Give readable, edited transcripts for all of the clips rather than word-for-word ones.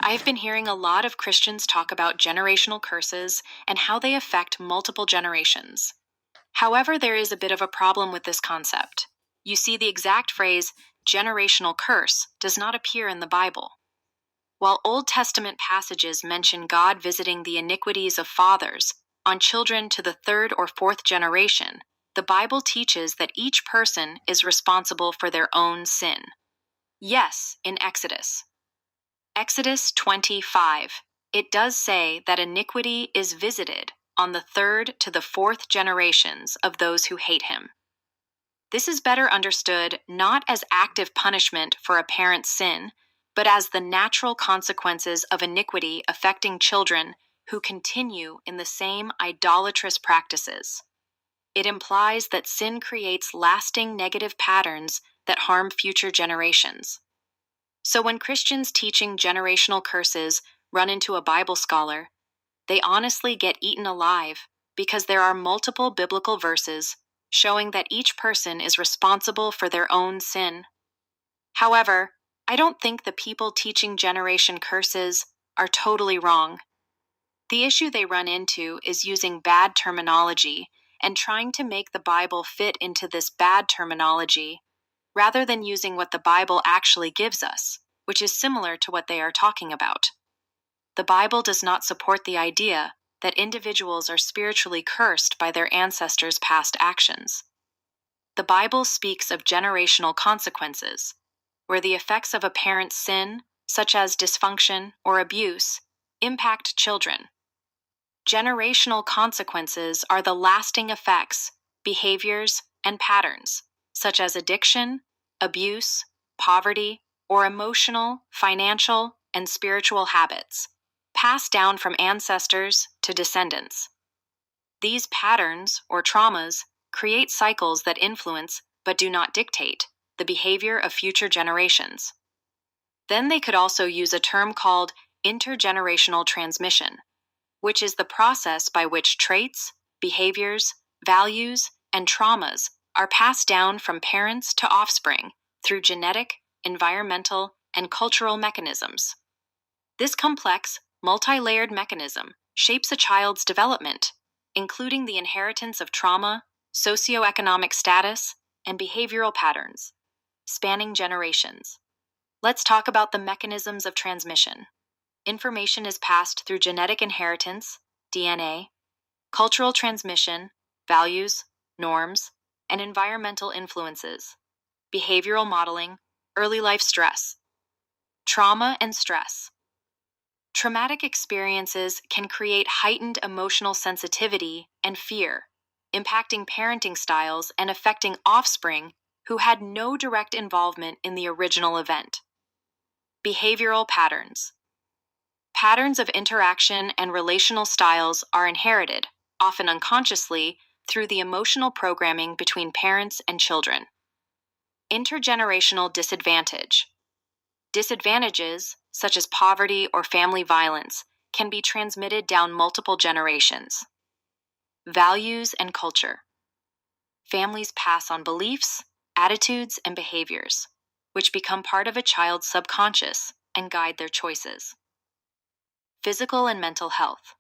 I've been hearing a lot of Christians talk about generational curses and how they affect multiple generations. However, there is a bit of a problem with this concept. You see, the exact phrase, generational curse, does not appear in the Bible. While Old Testament passages mention God visiting the iniquities of fathers on children to the third or fourth generation, the Bible teaches that each person is responsible for their own sin. Yes, in Exodus 25, it does say that iniquity is visited on the third to the fourth generations of those who hate him. This is better understood not as active punishment for a parent's sin, but as the natural consequences of iniquity affecting children who continue in the same idolatrous practices. It implies that sin creates lasting negative patterns that harm future generations. So when Christians teaching generational curses run into a Bible scholar, they honestly get eaten alive because there are multiple biblical verses showing that each person is responsible for their own sin. However, I don't think the people teaching generation curses are totally wrong. The issue they run into is using bad terminology and trying to make the Bible fit into this bad terminology rather than using what the Bible actually gives us, which is similar to what they are talking about. The Bible does not support the idea that individuals are spiritually cursed by their ancestors' past actions. The Bible speaks of generational consequences, where the effects of a parent's sin, such as dysfunction or abuse, impact children. Generational consequences are the lasting effects, behaviors, and patterns, such as addiction, abuse, poverty, or emotional, financial, and spiritual habits, passed down from ancestors to descendants. These patterns, or traumas, create cycles that influence, but do not dictate, the behavior of future generations. Then they could also use a term called intergenerational transmission, which is the process by which traits, behaviors, values, and traumas are passed down from parents to offspring through genetic, environmental, and cultural mechanisms. This complex, multi-layered mechanism shapes a child's development, including the inheritance of trauma, socioeconomic status, and behavioral patterns, spanning generations. Let's talk about the mechanisms of transmission. Information is passed through genetic inheritance, DNA, cultural transmission, values, norms, and environmental influences, behavioral modeling, early life stress. Trauma and stress. Traumatic experiences can create heightened emotional sensitivity and fear, impacting parenting styles and affecting offspring who had no direct involvement in the original event. Behavioral patterns. Patterns of interaction and relational styles are inherited, often unconsciously, through the emotional programming between parents and children. Intergenerational disadvantage. Disadvantages, such as poverty or family violence, can be transmitted down multiple generations. Values and culture. Families pass on beliefs, attitudes, and behaviors, which become part of a child's subconscious and guide their choices. Physical and mental health.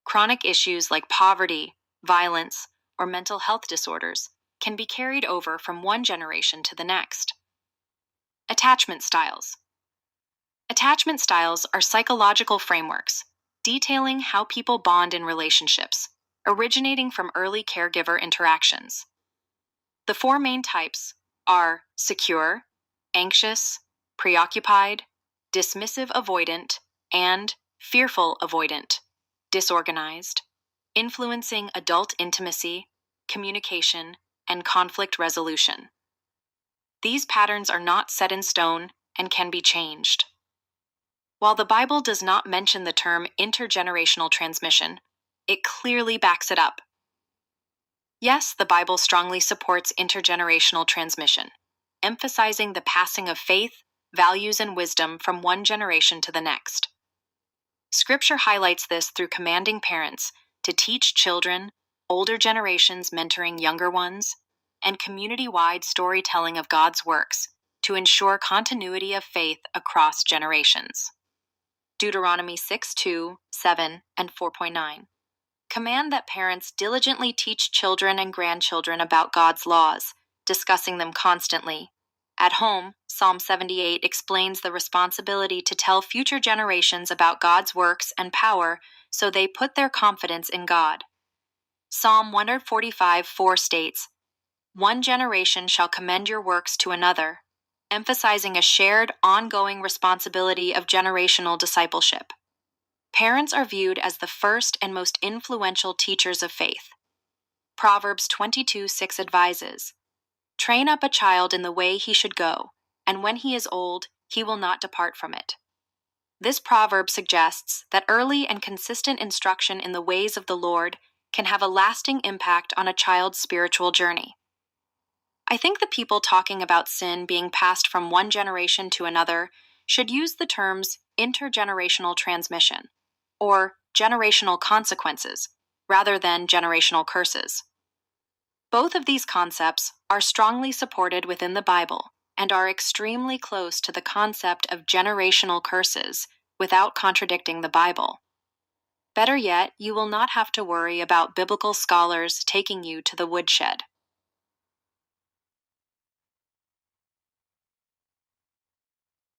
Chronic issues like poverty, violence, or mental health disorders can be carried over from one generation to the next. Attachment styles. Attachment styles are psychological frameworks detailing how people bond in relationships, originating from early caregiver interactions. The four main types are secure, anxious, preoccupied, dismissive avoidant, and fearful avoidant, disorganized, influencing adult intimacy, communication, and conflict resolution. These patterns are not set in stone and can be changed. While the Bible does not mention the term intergenerational transmission, it clearly backs it up. Yes, the Bible strongly supports intergenerational transmission, emphasizing the passing of faith, values, and wisdom from one generation to the next. Scripture highlights this through commanding parents to teach children, older generations mentoring younger ones, and community-wide storytelling of God's works to ensure continuity of faith across generations. Deuteronomy 6:2, 7, and 4.9. Command that parents diligently teach children and grandchildren about God's laws, discussing them constantly. At home, Psalm 78 explains the responsibility to tell future generations about God's works and power so they put their confidence in God. Psalm 145:4 states, "One generation shall commend your works to another," emphasizing a shared, ongoing responsibility of generational discipleship. Parents are viewed as the first and most influential teachers of faith. Proverbs 22:6 advises, "Train up a child in the way he should go, and when he is old, he will not depart from it." This proverb suggests that early and consistent instruction in the ways of the Lord can have a lasting impact on a child's spiritual journey. I think the people talking about sin being passed from one generation to another should use the terms intergenerational transmission or generational consequences rather than generational curses. Both of these concepts are strongly supported within the Bible and are extremely close to the concept of generational curses without contradicting the Bible. Better yet, you will not have to worry about biblical scholars taking you to the woodshed.